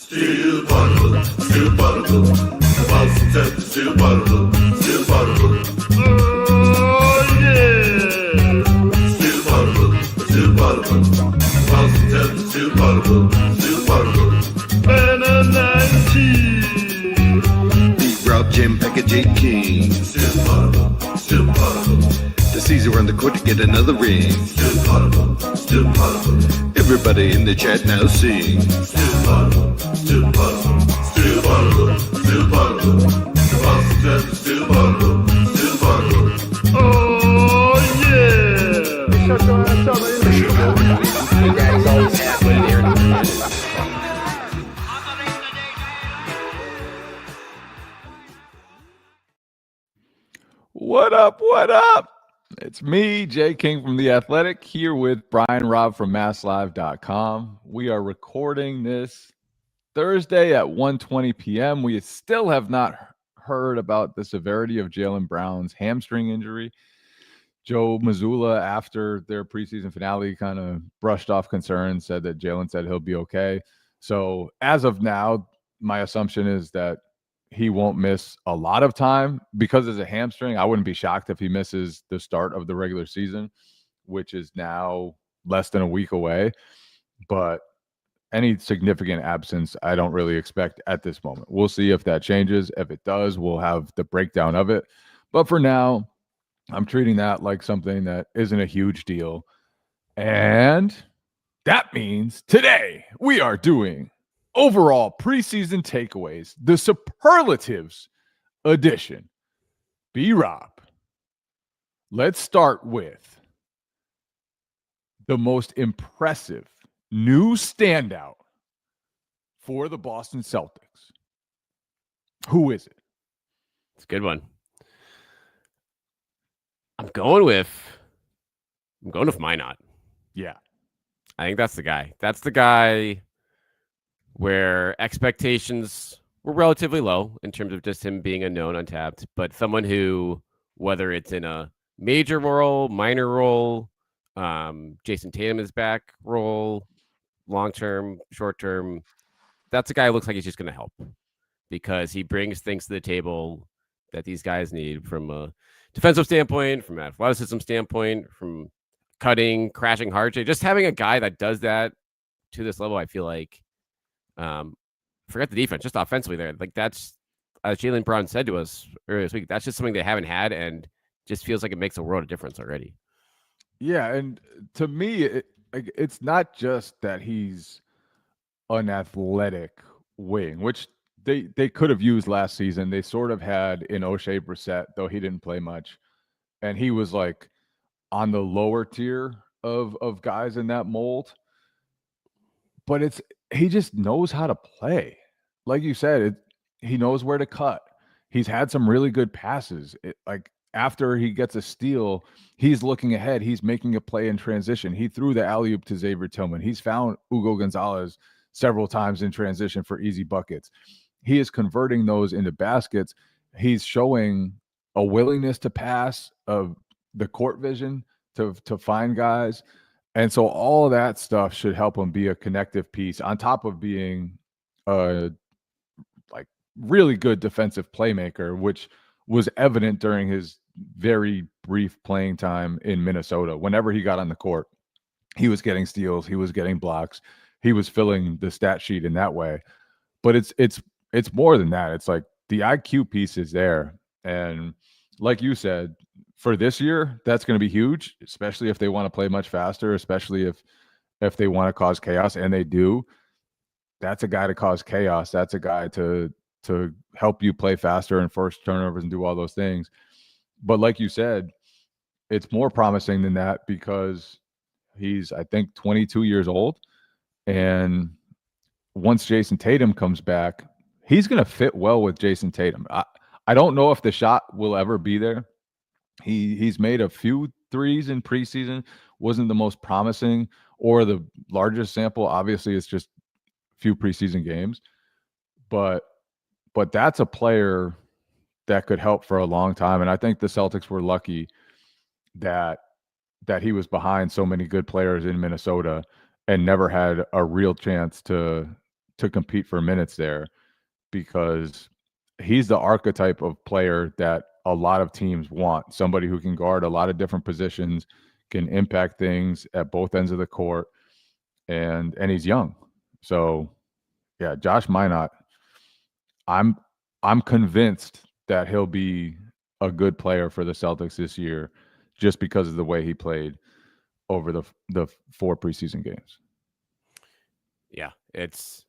Steel bottle, steel bottle. Boston Celtics, steel bottle, steel bottle. Oh yeah! Steel bottle, steel bottle. Boston Celtics, steel bottle, steel bottle. Banner 19. Beat Rob, Jim, Becca, J. King. Steel bottle, steel bottle. The Caesar on the court to get another ring. Steel bottle, steel bottle. Everybody in the chat now sing. Steel bottle, steel bottle. Steel bottle, steel bottle. Boston Celtics, steel bottle, steel bottle. Oh yeah! Shut your ass up, Your daddy's always halfway there. What up? What up? It's me, Jay King from The Athletic, here with Brian Robb from MassLive.com. We are recording this Thursday at 1:20 p.m. We still have not heard about the severity of Jaylen Brown's hamstring injury. Joe Mazzulla, after their preseason finale, kind of brushed off concerns, said that Jaylen said he'll be okay. So as of now, my assumption is that he won't miss a lot of time because it's a hamstring. I wouldn't be shocked if he misses the start of the regular season, which is now less than a week away. But any significant absence, I don't really expect at this moment. We'll see if that changes. If it does, we'll have the breakdown of it. But for now, I'm treating that like something that isn't a huge deal. And that means today we are doing overall preseason takeaways, the superlatives edition. B-Rob, let's start with the most impressive new standout for the Boston Celtics. Who is it? It's a good one. I'm going with Minott. Yeah. I think that's the guy. That's the guy where expectations were relatively low in terms of just him being a known untapped, but someone who, whether it's in a major role, minor role, Jason Tatum is back role, long-term, short-term, that's a guy who looks like he's just going to help because he brings things to the table that these guys need from a defensive standpoint, from an athleticism standpoint, from cutting, crashing hard. Just having a guy that does that to this level, I feel like, forget the defense, just offensively there. Like that's, as Jaylen Brown said to us earlier this week, that's just something they haven't had and just feels like it makes a world of difference already. Yeah, and to me, it's not just that he's an athletic wing, which they could have used last season. They sort of had in O'Shea Brissett, though he didn't play much, and he was like on the lower tier of guys in that mold. But he just knows how to play. Like you said, he knows where to cut. He's had some really good passes. Like after he gets a steal, he's looking ahead. He's making a play in transition. He threw the alley-oop to Xavier Tillman. He's found Hugo Gonzalez several times in transition for easy buckets. He is converting those into baskets. He's showing a willingness to pass, of the court vision to find guys. And so all of that stuff should help him be a connective piece on top of being a like really good defensive playmaker, which was evident during his very brief playing time in Minnesota. Whenever he got on the court, he was getting steals, he was getting blocks, he was filling the stat sheet in that way. But it's more than that. It's like the IQ piece is there. And like you said, for this year, that's going to be huge, especially if they want to play much faster, especially if they want to cause chaos, and they do. That's a guy to cause chaos. That's a guy to help you play faster and force turnovers and do all those things. But like you said, it's more promising than that because he's, I think, 22 years old. And once Jason Tatum comes back, he's going to fit well with Jason Tatum. I don't know if the shot will ever be there. He's made a few threes in preseason, wasn't the most promising or the largest sample. Obviously, it's just a few preseason games. But that's a player that could help for a long time. And I think the Celtics were lucky that he was behind so many good players in Minnesota and never had a real chance to to compete for minutes there because he's the archetype of player that a lot of teams want. Somebody who can guard a lot of different positions, can impact things at both ends of the court, and he's young. So yeah, Josh Minott, I'm convinced that he'll be a good player for the Celtics this year just because of the way he played over the 4 preseason games. Yeah, it's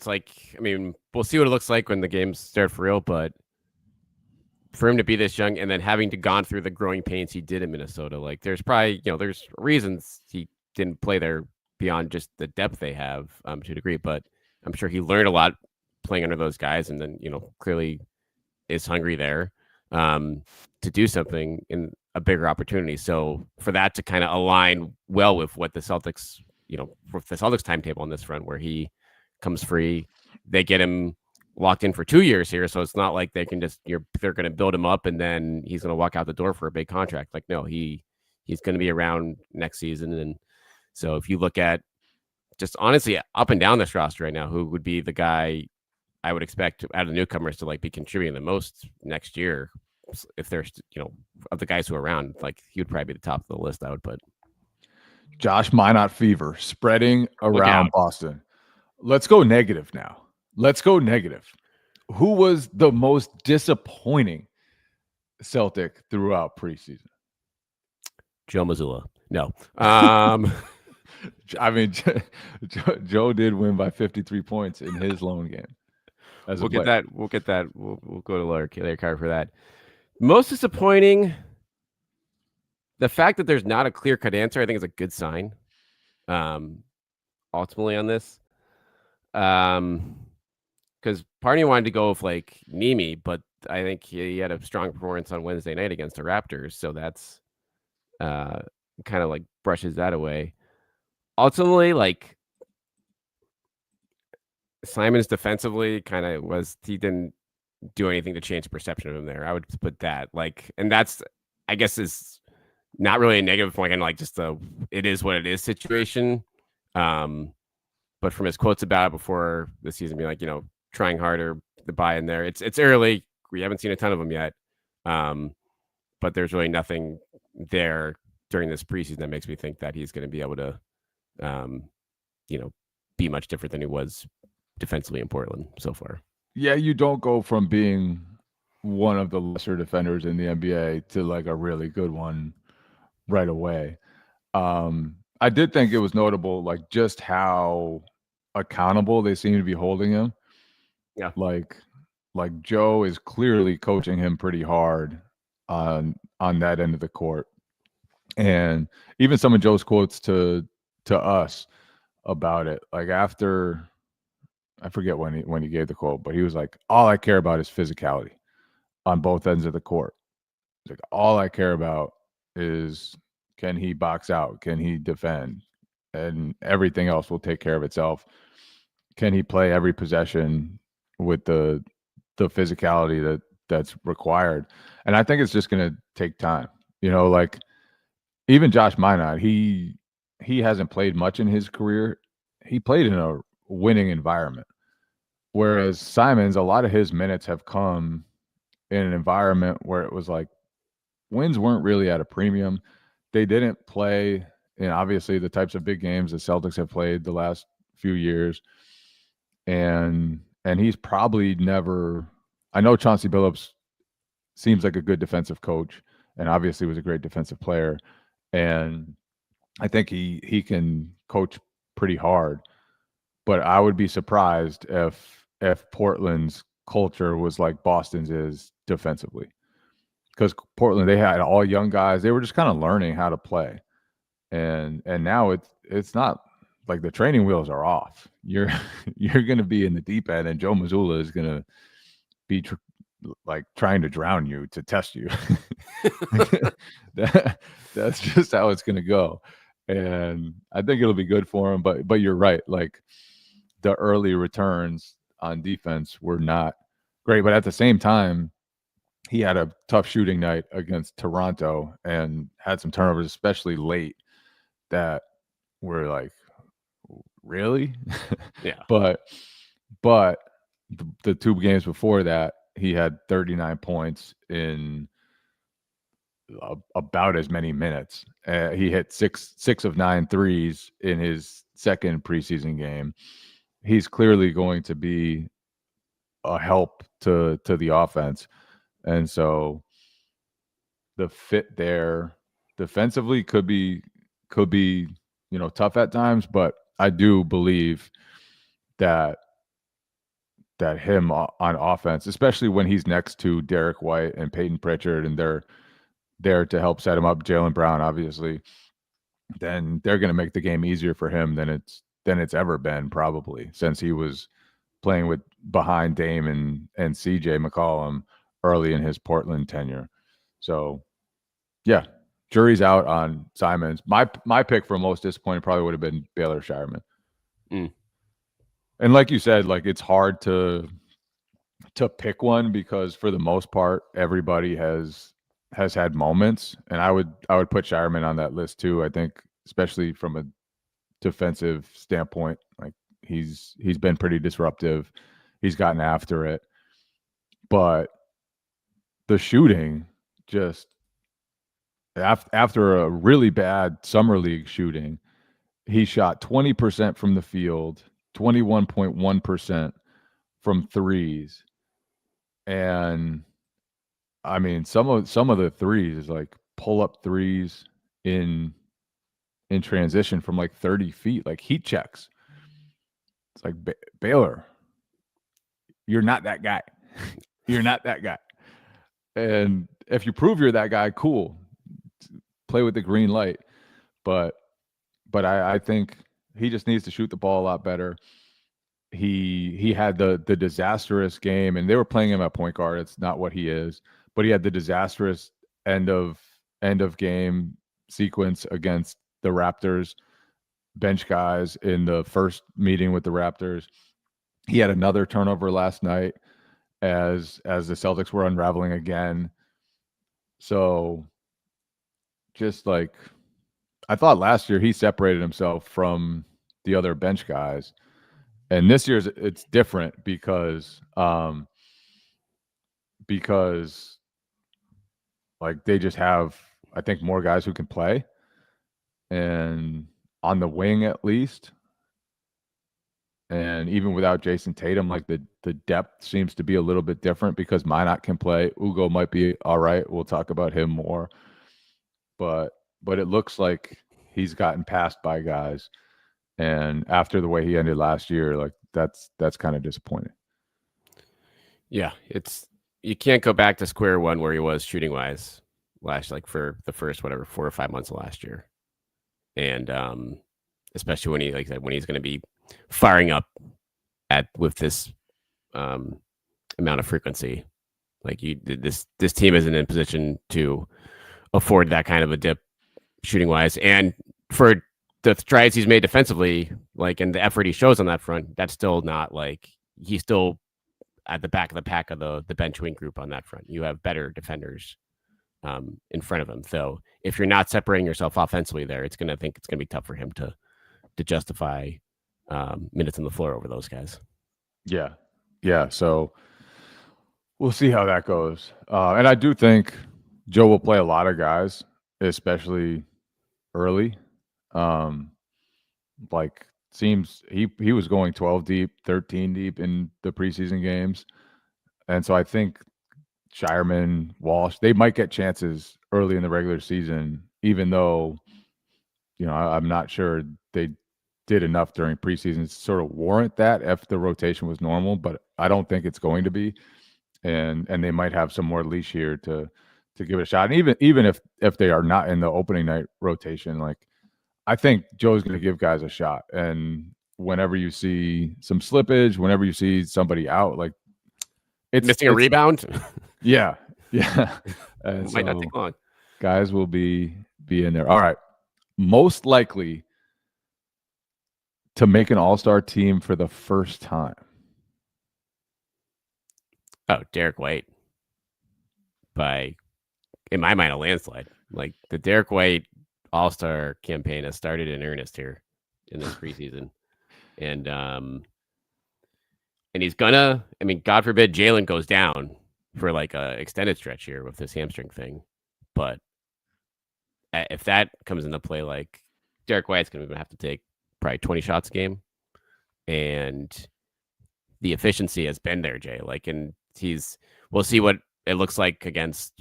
like, I mean, we'll see what it looks like when the games start for real, but for him to be this young and then having to gone through the growing pains he did in Minnesota, like there's probably, there's reasons he didn't play there beyond just the depth they have to a degree, but I'm sure he learned a lot playing under those guys, and then clearly is hungry there to do something in a bigger opportunity. So for that to kind of align well with what the Celtics, with the Celtics timetable on this front, where he comes free, they get him locked in for 2 years here. So it's not like they can just, they're going to build him up and then he's going to walk out the door for a big contract. Like, no, he's going to be around next season. And so if you look at just honestly up and down this roster right now, who would be the guy I would expect out of the newcomers to be contributing the most next year, if there's, of the guys who are around, he would probably be the top of the list, I would put. Josh Minott fever spreading around Boston. Let's go negative now. Let's go negative. Who was the most disappointing Celtic throughout preseason? Joe Mazzulla. No. I mean, Joe did win by 53 points in his lone game. We'll get that. We'll go to Larry Carr for that. Most disappointing, the fact that there's not a clear-cut answer, I think is a good sign. Ultimately on this, because part of me wanted to go with Nemi, but I think he had a strong performance on Wednesday night against the Raptors, so that's kind of brushes that away. Ultimately, Simons defensively he didn't do anything to change the perception of him there. I would put that and that's, I guess, is not really a negative point, and just it is what it is situation. But from his quotes about it before the season being trying harder, the buy in there, it's early. We haven't seen a ton of them yet. But there's really nothing there during this preseason that makes me think that he's going to be able to, be much different than he was defensively in Portland so far. Yeah, you don't go from being one of the lesser defenders in the NBA to a really good one right away. I did think it was notable, just how accountable they seem to be holding him. Yeah. Joe is clearly coaching him pretty hard on that end of the court. And even some of Joe's quotes to us about it, after, I forget when he gave the quote, but he was like, all I care about is physicality on both ends of the court. It's all I care about is, can he box out? Can he defend? And everything else will take care of itself. Can he play every possession with the physicality that's required? And I think it's just going to take time. Even Josh Minott, he hasn't played much in his career. He played in a winning environment. Whereas Simons, a lot of his minutes have come in an environment where it was wins weren't really at a premium. They didn't play in, obviously, the types of big games the Celtics have played the last few years. And he's probably never, I know Chauncey Billups seems like a good defensive coach and obviously was a great defensive player. And I think he can coach pretty hard. But I would be surprised if Portland's culture was like Boston's is defensively. Because Portland, they had all young guys. They were just kind of learning how to play. And now it's not like the training wheels are off. You're going to be in the deep end, and Joe Mazzulla is going to be trying to drown you to test you. That's just how it's going to go. And I think it'll be good for him. But you're right. The early returns on defense were not great. But at the same time, he had a tough shooting night against Toronto and had some turnovers, especially late, that were really? Yeah. But but the 2 games before that, he had 39 points in about as many minutes. He hit six of 9 threes in his second preseason game. He's clearly going to be a help to the offense, and so the fit there defensively could be tough at times, but I do believe that him on offense, especially when he's next to Derek White and Peyton Pritchard, and they're there to help set him up, Jaylen Brown, obviously, then they're going to make the game easier for him than it's ever been, probably, since he was playing with behind Dame and CJ McCollum early in his Portland tenure. So, yeah, jury's out on Simons. My pick for most disappointing probably would have been Baylor Shireman. And like you said, like, it's hard to pick one because for the most part, everybody has had moments, and I would put Shireman on that list too. I think, especially from a defensive standpoint, like, he's been pretty disruptive. He's gotten after it, but the shooting, just after a really bad summer league shooting, he shot 20% from the field, 21.1% from threes. And I mean, some of the threes is like pull up threes in transition from like 30 feet, like heat checks. It's like, Baylor, you're not that guy. You're not that guy. And if you prove you're that guy, cool. Play with the green light. But I think he just needs to shoot the ball a lot better. He had the disastrous game, and they were playing him at point guard. It's not what he is, but he had the disastrous end of game sequence against the Raptors bench guys in the first meeting with the Raptors. He had another turnover last night as the Celtics were unraveling again. So, just like, I thought last year he separated himself from the other bench guys. And this year's it's different because like, they just have, I think, more guys who can play, and on the wing at least. And even without Jason Tatum, like, the depth seems to be a little bit different because Minott can play. Ugo might be all right. We'll talk about him more. But it looks like he's gotten passed by guys. And after the way he ended last year, like, that's kind of disappointing. Yeah, you can't go back to square one where he was shooting wise for the first 4 or 5 months of last year, and especially when he's going to be firing up with this amount of frequency. Like, this team isn't in position to afford that kind of a dip shooting wise, and for the strides he's made defensively, like, and the effort he shows on that front, that's still not, like, he's still at the back of the pack of the bench wing group on that front. You have better defenders in front of him. So if you're not separating yourself offensively there, it's gonna be tough for him to justify minutes on the floor over those guys. Yeah. So we'll see how that goes. And I do think Joe will play a lot of guys, especially early. Like, seems he was going 12 deep, 13 deep in the preseason games. And so I think Shireman, Walsh, they might get chances early in the regular season, even though, I'm not sure they did enough during preseason to sort of warrant that if the rotation was normal, but I don't think it's going to be. And they might have some more leash here to give it a shot. And even if they are not in the opening night rotation, like, I think Joe's going to give guys a shot. And whenever you see some slippage, whenever you see somebody out, like, it's missing a rebound. Yeah. And might not take long. Guys will be in there. All right. Most likely to make an all-star team for the first time. Oh, Derek White. In my mind, a landslide. Like, the Derek White all-star campaign has started in earnest here in this preseason. And And he's gonna, I mean, God forbid Jalen goes down for like a extended stretch here with this hamstring thing. But if that comes into play, like Derek White's gonna have to take probably 20 shots a game. And the efficiency has been there, Jay. Like, and we'll see what it looks like against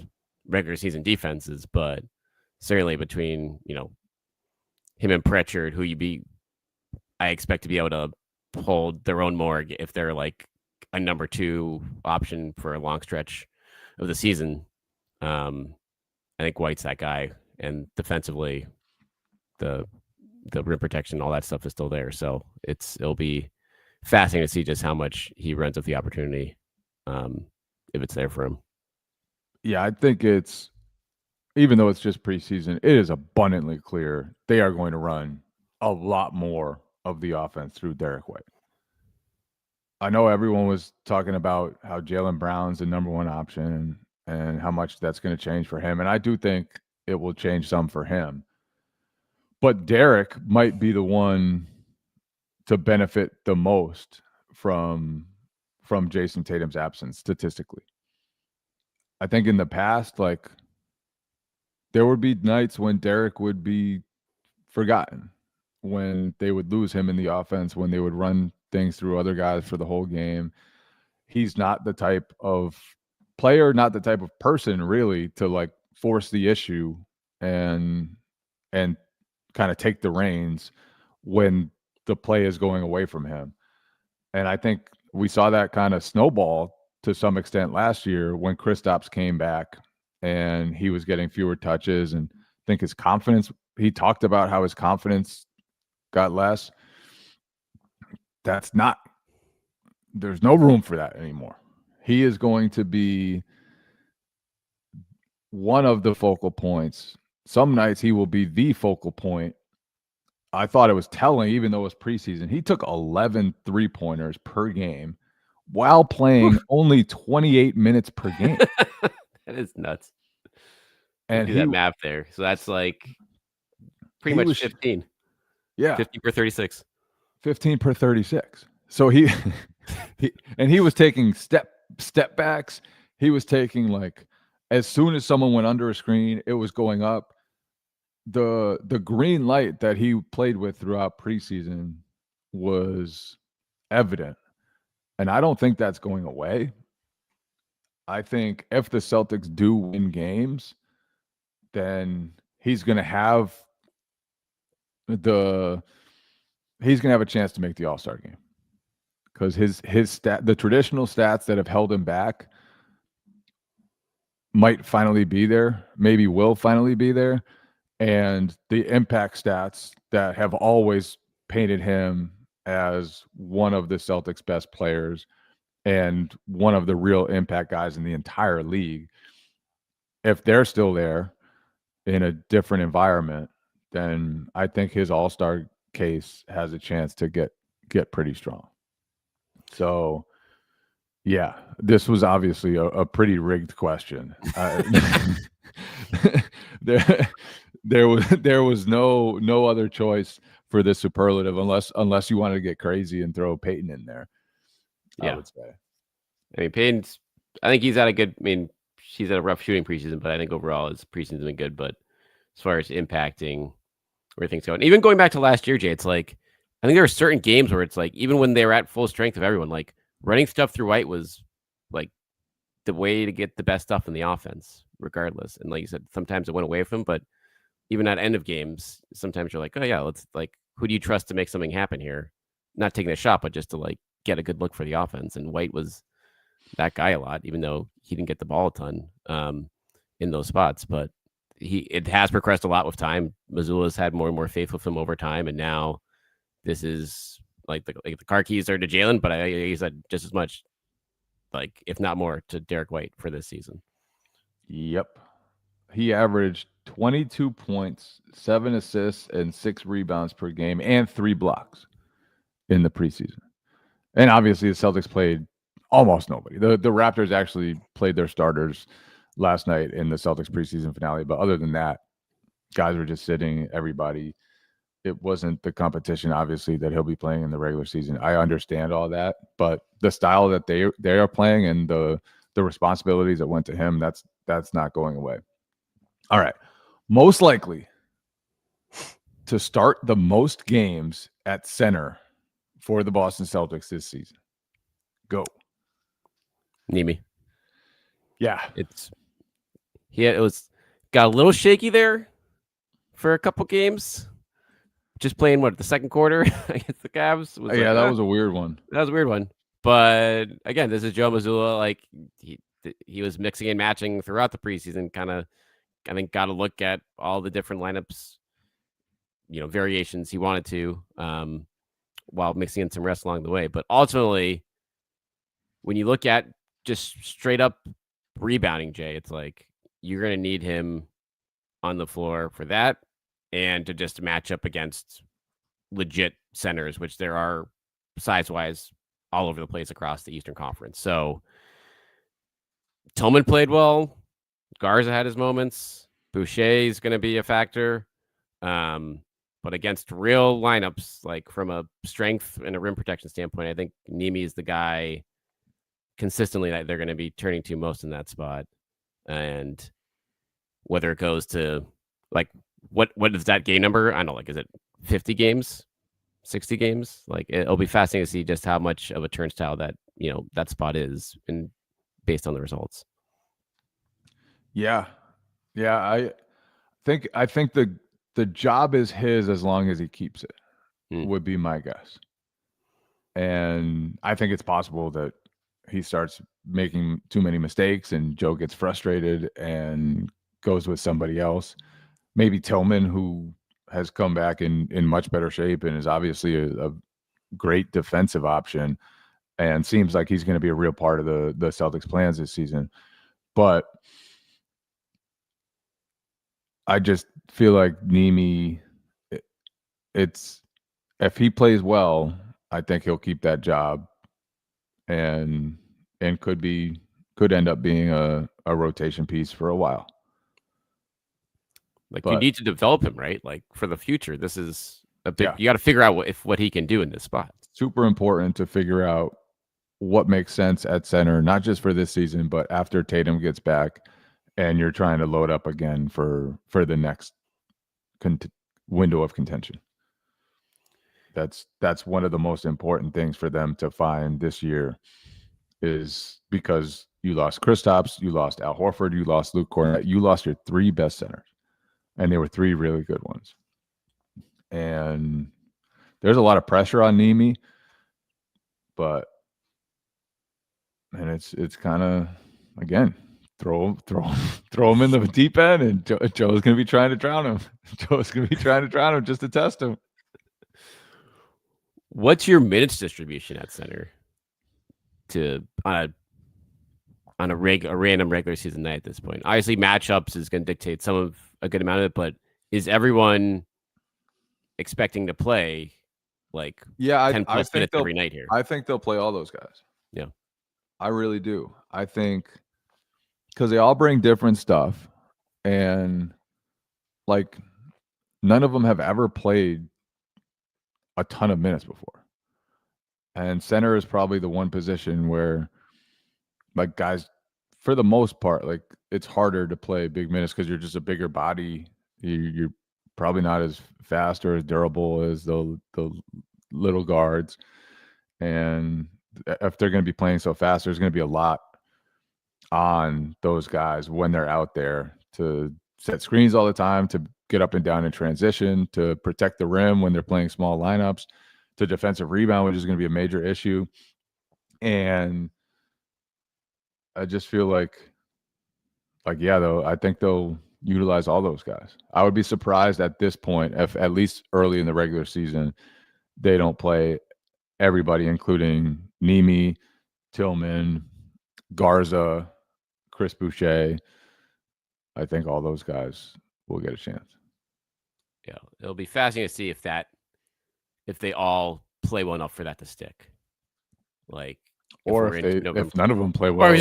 regular season defenses, but certainly between, him and Pritchard, I expect to be able to hold their own more if they're like a number 2 option for a long stretch of the season. I think White's that guy, and defensively, the rim protection, all that stuff is still there. So it'll be fascinating to see just how much he runs with the opportunity, if it's there for him. Yeah, I think even though it's just preseason, it is abundantly clear they are going to run a lot more of the offense through Derek White. I know everyone was talking about how Jaylen Brown's the number 1 option and how much that's going to change for him. And I do think it will change some for him. But Derek might be the one to benefit the most from Jason Tatum's absence statistically. I think in the past, like, there would be nights when Derek would be forgotten, when they would lose him in the offense, when they would run things through other guys for the whole game. He's not the type of player, not the type of person really to like force the issue and kind of take the reins when the play is going away from him. And I think we saw that kind of snowball to some extent last year when Kristaps came back and he was getting fewer touches, and I think his confidence, he talked about how his confidence got less. There's no room for that anymore. He is going to be one of the focal points. Some nights he will be the focal point. I thought it was telling, even though it was preseason. He took 11 3-pointers per game while playing only 28 minutes per game. That is nuts. And do that math there. So that's like pretty much 15. Yeah. 50 per 36. 15 per 36. So he was taking step backs. He was taking, like, as soon as someone went under a screen, it was going up. The green light that he played with throughout preseason was evident. And I don't think that's going away. I think if the Celtics do win games, then he's going to have a chance to make the All-Star game. Because the traditional stats that have held him back might finally be there, maybe will finally be there. And the impact stats that have always painted him as one of the Celtics' best players and one of the real impact guys in the entire league, if they're still there in a different environment, then I think his All-Star case has a chance to get pretty strong. So, yeah, this was obviously a pretty rigged question. There was no other choice for this superlative unless you wanted to get crazy and throw Peyton in there. Yeah. I would say. I mean, I think he's she's had a rough shooting preseason, but I think overall his preseason's been good. But as far as impacting where things go, and even going back to last year, Jay, it's like, I think there were certain games where it's like, even when they were at full strength of everyone, like running stuff through White was like the way to get the best stuff in the offense, regardless. And like you said, sometimes it went away from him, but even at end of games, sometimes you're like, oh yeah, let's like, who do you trust to make something happen here? Not taking a shot, but just to like get a good look for the offense. And White was that guy a lot, even though he didn't get the ball a ton in those spots. But it has progressed a lot with time. Missoula's had more and more faith with him over time, and now this is like the car keys are to Jalen, but I said just as much, like if not more, to Derek White for this season. Yep. He averaged 22 points, 7 assists, and 6 rebounds per game, and 3 blocks in the preseason. And obviously, the Celtics played almost nobody. The Raptors actually played their starters last night in the Celtics preseason finale. But other than that, guys were just sitting. Everybody it wasn't the competition, obviously, that he'll be playing in the regular season. I understand all that, but the style that they are playing and the responsibilities that went to him, that's not going away. All right. Most likely to start the most games at center for the Boston Celtics this season. Go. Nimi. Yeah. It was got a little shaky there for a couple games. Just playing the second quarter against the Cavs. That was a weird one. That was a weird one. But again, this is Joe Mazzulla. Like he was mixing and matching throughout the preseason. Kind of, I think, got to look at all the different lineups, variations he wanted to, while mixing in some rest along the way. But ultimately, when you look at just straight up rebounding, Jay, it's like you're going to need him on the floor for that, and to just match up against legit centers, which there are size-wise all over the place across the Eastern Conference. So Tillman played well. Garza had his moments. Boucher is going to be a factor. But against real lineups, like from a strength and a rim protection standpoint, I think Nimi is the guy consistently that they're going to be turning to most in that spot. And whether it goes to like, what is that game number? I don't know, like, is it 50 games, 60 games? Like, it'll be fascinating to see just how much of a turnstile that, that spot is, and based on the results. Yeah. I think the job is his as long as he keeps it, would be my guess. And I think it's possible that he starts making too many mistakes and Joe gets frustrated and goes with somebody else. Maybe Tillman, who has come back in much better shape and is obviously a great defensive option and seems like he's going to be a real part of the Celtics plans this season. But I just feel like Nimi, if he plays well, I think he'll keep that job and could end up being a rotation piece for a while. Like, you need to develop him, right? Like, for the future, this is a big. Yeah. You got to figure out what he can do in this spot. Super important to figure out what makes sense at center, not just for this season, but after Tatum gets back, and you're trying to load up again for the next window of contention. That's one of the most important things for them to find this year, is because you lost Kristaps, you lost Al Horford, you lost Luke Kornet, you lost your three best centers. And they were three really good ones. And there's a lot of pressure on Nimi, and it's kind of, again, throw him in the deep end, and Joe's going to be trying to drown him. Joe's going to be trying to drown him just to test him. What's your minutes distribution at center on a random regular season night at this point? Obviously, matchups is going to dictate a good amount of it, but is everyone expecting to play like 10 plus minutes every night here? I think they'll play all those guys. Yeah. I really do. I think because they all bring different stuff, and like none of them have ever played a ton of minutes before. And center is probably the one position where, like, guys, for the most part, like, it's harder to play big minutes because you're just a bigger body. You're probably not as fast or as durable as the little guards. And if they're going to be playing so fast, there's going to be a lot on those guys when they're out there to set screens all the time, to get up and down in transition, to protect the rim when they're playing small lineups, to defensive rebound, which is going to be a major issue. And I just feel like though, I think they'll utilize all those guys. I would be surprised at this point if, at least early in the regular season, they don't play everybody, including Nimi, Tillman, Garza, Chris Boucher. I think all those guys will get a chance. Yeah, it'll be fascinating to see if they all play well enough for that to stick. Like, or if none of them play well,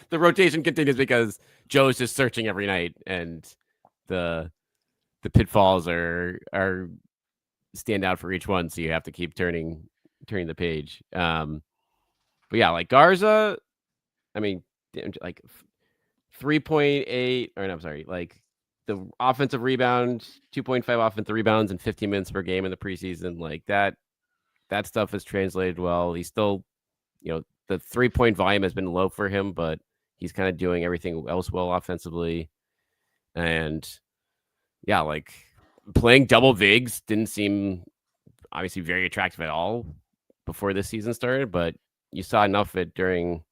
the rotation continues because Joe's just searching every night, and the the pitfalls are stand out for each one, so you have to keep turning the page. But yeah, like Garza, I mean, like 3.8, or no, I'm sorry, like the offensive rebound, 2.5 offensive rebounds and 15 minutes per game in the preseason, like that stuff has translated well. He's still, the 3-point volume has been low for him, but he's kind of doing everything else well offensively. And yeah, like playing double Vigs didn't seem obviously very attractive at all before this season started, but you saw enough of it during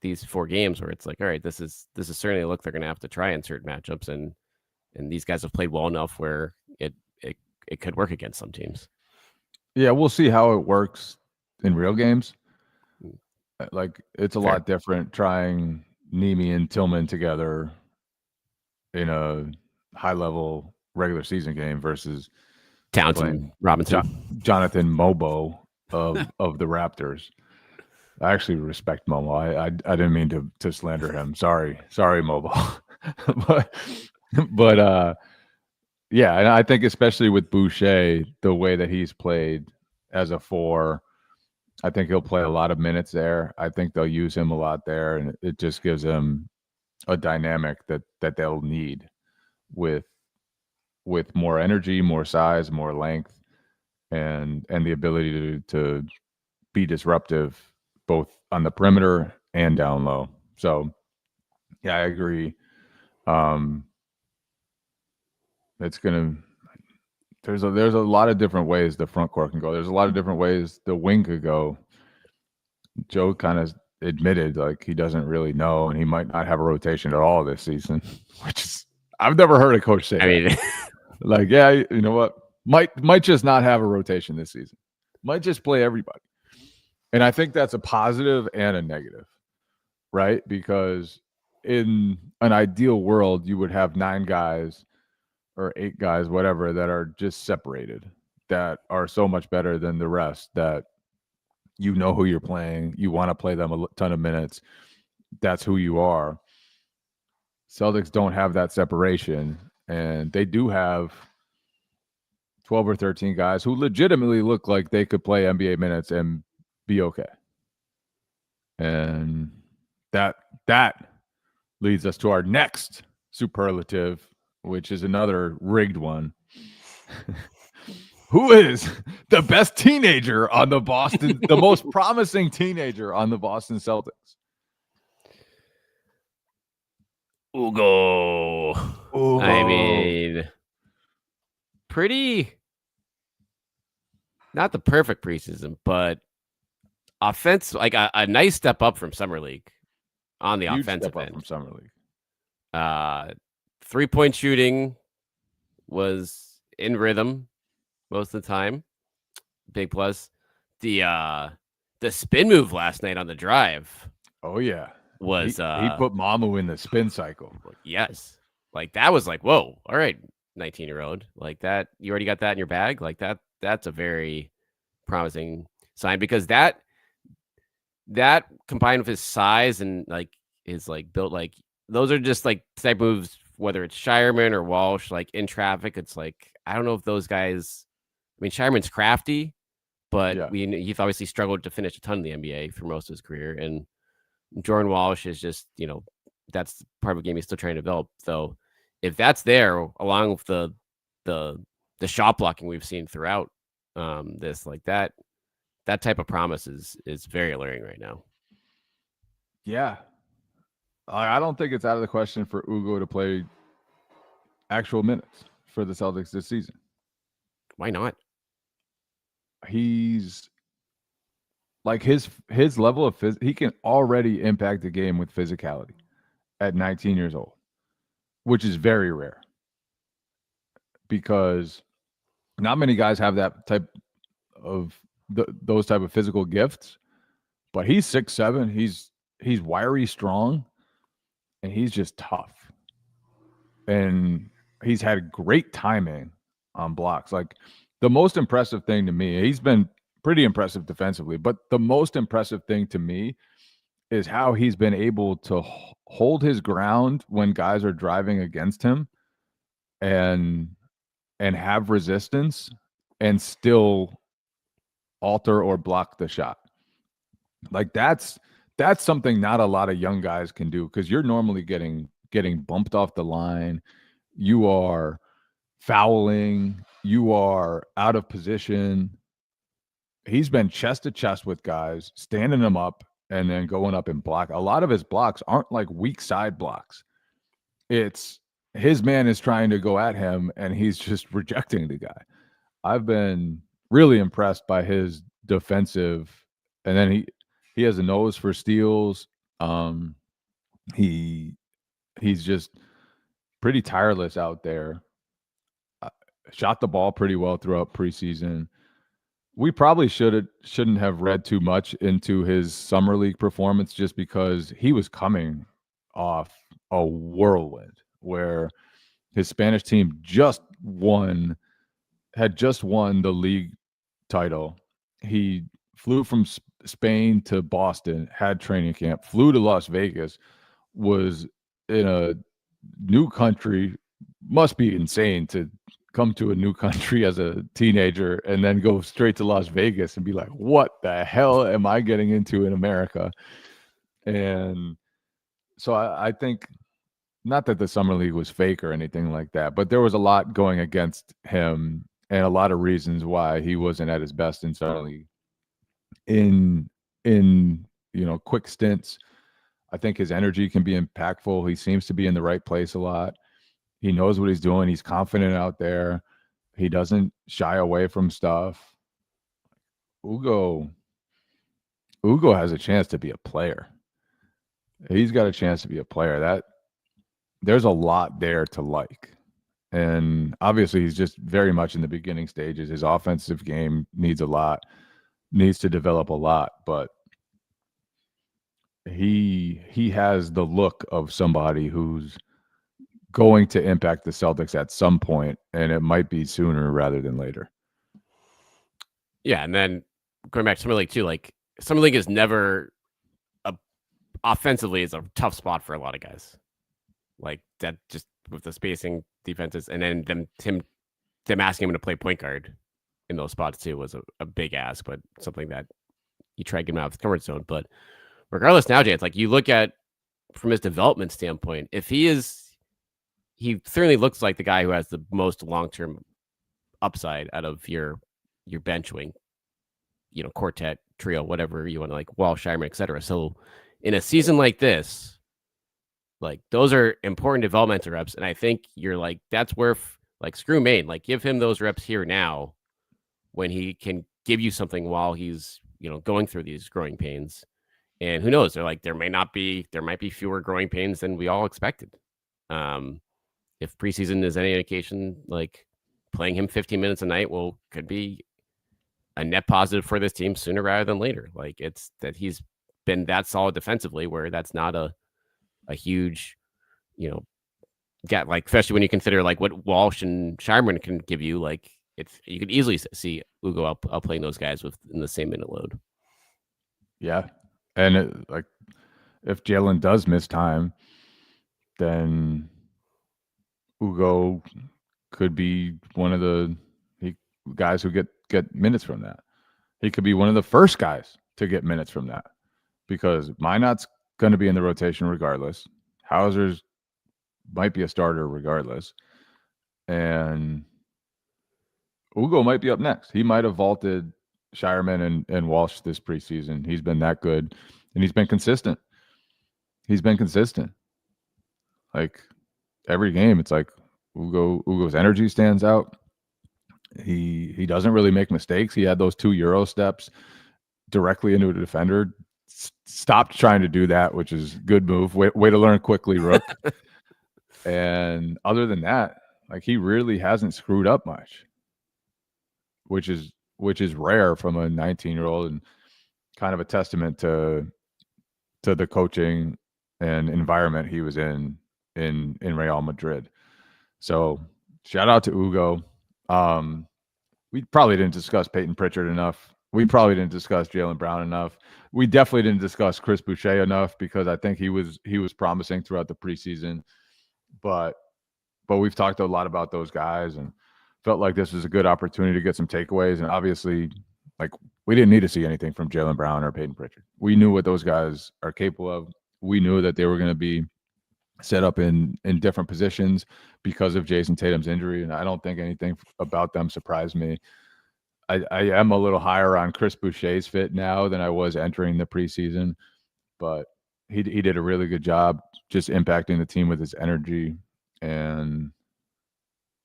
these 4 games where it's like, all right, this is certainly a look they're going to have to try in certain matchups, and these guys have played well enough where it could work against some teams. Yeah, we'll see how it works in real games. Like, it's a lot different trying Nemi and Tillman together in a high-level regular season game versus Townsend, Robinson, Jonathan Mobo of the Raptors. I actually respect Momo. I didn't mean to slander him. Sorry, Mobo. but yeah, and I think especially with Boucher, the way that he's played as a 4, I think he'll play a lot of minutes there. I think they'll use him a lot there, and it just gives them a dynamic that they'll need with more energy, more size, more length, and the ability to be disruptive both on the perimeter and down low. So yeah, I agree. It's gonna there's a lot of different ways the front court can go. There's a lot of different ways the wing could go. Joe kind of admitted like he doesn't really know, and he might not have a rotation at all this season, which is, I've never heard a coach say that. mean, like, yeah, you know what? Might just not have a rotation this season. Might just play everybody. And I think that's a positive and a negative, right? Because in an ideal world, you would have 9 guys or 8 guys, whatever, that are just separated, that are so much better than the rest, that you know who you're playing. You want to play them a ton of minutes. That's who you are. Celtics don't have that separation, and they do have 12 or 13 guys who legitimately look like they could play NBA minutes and be okay. And that leads us to our next superlative, which is another rigged one. Who is the best teenager on the Boston, the most promising teenager on the Boston Celtics? Ugo. I mean, pretty, not the perfect preseason, but offense, like a nice step up from Summer League on the Huge offensive step up end. from Summer League. 3-point shooting was in rhythm most of the time. Big plus. The spin move last night on the drive. Oh yeah, was he put Mamu in the spin cycle. Yes, like that was like, whoa, all right, 19-year-old, like that, you already got that in your bag, like that's a very promising sign, because that combined with his size and like his like built, like those are just like type moves, whether it's Shireman or Walsh, like in traffic, it's like, I don't know if those guys, I mean, Shireman's crafty, but he's obviously struggled to finish a ton in the NBA for most of his career, and Jordan Walsh is just, that's part of a game he's still trying to develop. So if that's there, along with the shot blocking we've seen throughout this, like that type of promise is very alluring right now. Yeah. I don't think it's out of the question for Ugo to play actual minutes for the Celtics this season. Why not? He's like his level of he can already impact the game with physicality at 19 years old, which is very rare, because not many guys have that type of those type of physical gifts. But he's 6'7", he's wiry, strong, and he's just tough. And he's had great timing on blocks. Like, the most impressive thing to me, he's been pretty impressive defensively, but the most impressive thing to me is how he's been able to hold his ground when guys are driving against him and and have resistance and still alter or block the shot. Like that's something not a lot of young guys can do, because you're normally getting bumped off the line. You are fouling, you are out of position. He's been chest to chest with guys, standing them up and then going up and block. A lot of his blocks aren't like weak side blocks. It's his man is trying to go at him and he's just rejecting the guy. I've been really impressed by his defensive, and then he has a nose for steals. He's just pretty tireless out there. Shot the ball pretty well throughout preseason. We probably shouldn't have read too much into his summer league performance, just because he was coming off a whirlwind where his Spanish team had just won the league title. He flew from Spain to Boston, had training camp, flew to Las Vegas, was in a new country. Must be insane to come to a new country as a teenager and then go straight to Las Vegas and be like, what the hell am I getting into in America? And so I think, not that the summer league was fake or anything like that, but there was a lot going against him and a lot of reasons why he wasn't at his best in summer league. In quick stints, I think his energy can be impactful. He seems to be in the right place a lot. He knows what he's doing. He's confident out there. He doesn't shy away from stuff. Ugo has a chance to be a player. He's got a chance to be a player. That there's a lot there to like. And obviously he's just very much in the beginning stages. His offensive game needs to develop a lot, but he has the look of somebody who's going to impact the Celtics at some point, and it might be sooner rather than later. Yeah, and then going back to Summer League too, like Summer League is never offensively is a tough spot for a lot of guys. Like that, just with the spacing defenses, and then them asking him to play point guard in those spots too was a big ask, but something that you try to get him out of his comfort zone. But regardless, now Jay, it's like you look at from his development standpoint, if he certainly looks like the guy who has the most long-term upside out of your bench wing, quartet, trio, whatever you want to like, Wall, Shireman, etc. So in a season like this, like those are important developmental reps. And I think you're like, that's where like screw Maine, like give him those reps here now when he can give you something while he's, going through these growing pains. And who knows, there might be fewer growing pains than we all expected. If preseason is any indication, like playing him 15 minutes a night could be a net positive for this team sooner rather than later. Like it's that he's been that solid defensively, where that's not a huge, gap. Like especially when you consider like what Walsh and Shireman can give you, like you could easily see Ugo outplaying those guys in the same minute load. Yeah, and if Jalen does miss time, then Ugo could be one of the guys who get minutes from that. He could be one of the first guys to get minutes from that, because Minott's going to be in the rotation regardless. Hauser's might be a starter regardless. And Ugo might be up next. He might have vaulted Shireman and Walsh this preseason. He's been that good, and he's been consistent. Like every game, it's like Ugo's energy stands out. He doesn't really make mistakes. He had those 2 Euro steps directly into a defender. Stopped trying to do that, which is good move. Way to learn quickly, Rook. And other than that, like he really hasn't screwed up much, which is rare from a 19-year-old, and kind of a testament to the coaching and environment he was in Real Madrid. So shout out to Ugo. We probably didn't discuss Peyton Pritchard enough. We probably didn't discuss Jaylen Brown enough. We definitely didn't discuss Chris Boucher enough, because I think he was promising throughout the preseason. But we've talked a lot about those guys, and felt like this was a good opportunity to get some takeaways. And obviously, like, we didn't need to see anything from Jaylen Brown or Peyton Pritchard. We knew what those guys are capable of. We knew that they were going to be set up in different positions because of Jason Tatum's injury, and I don't think anything about them surprised me. I am a little higher on Chris Boucher's fit now than I was entering the preseason, but he did a really good job just impacting the team with his energy, and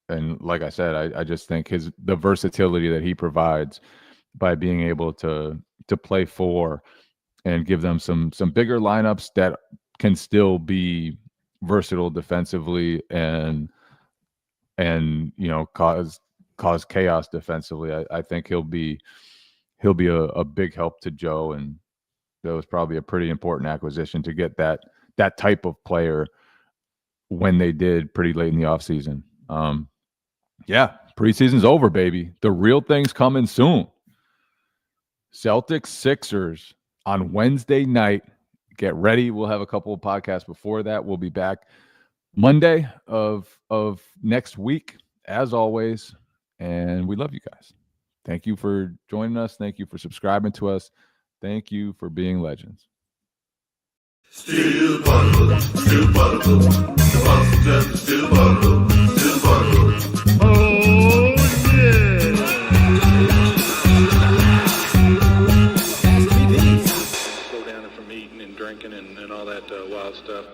like I said, I just think the versatility that he provides by being able to play four and give them some bigger lineups that can still be versatile defensively and cause chaos defensively. I think he'll be a big help to Joe, and that was probably a pretty important acquisition to get that type of player when they did pretty late in the offseason. Yeah, preseason's over, baby. The real thing's coming soon. Celtics Sixers on Wednesday night. Get ready. We'll have a couple of podcasts before that. We'll be back Monday of next week, as always. And we love you guys. Thank you for joining us. Thank you for subscribing to us. Thank you for being legends. Still bundle, Boston, still bundle. Oh yeah! Slow down from eating and drinking and all that wild stuff.